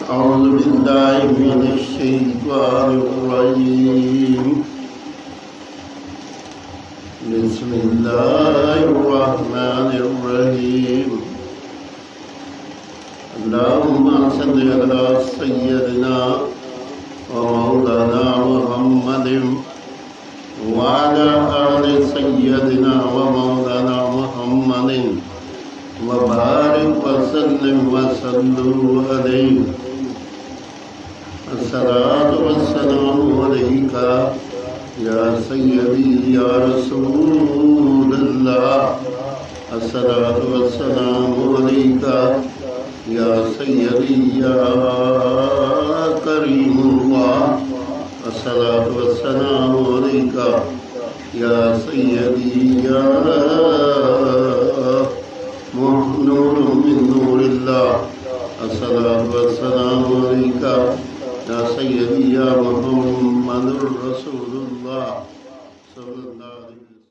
أعوذ بالله من الشيطان الرجيم. بسم الله الرحمن الرحيم. اللهم صل على سيدنا ومولانا محمد وعلى آل سيدنا ومولانا محمد وبارك وسلم وصلوا عليه. الصلاة والسلام عليك يا سيدي يا رسول الله. الصلاة والسلام عليك يا سيدي يا كريم الله. الصلاة والسلام عليك يا سيدي يا نور من نور الله. الصلاة والسلام عليك يا سيدي يا محمد رسول الله صلى الله عليه وسلم.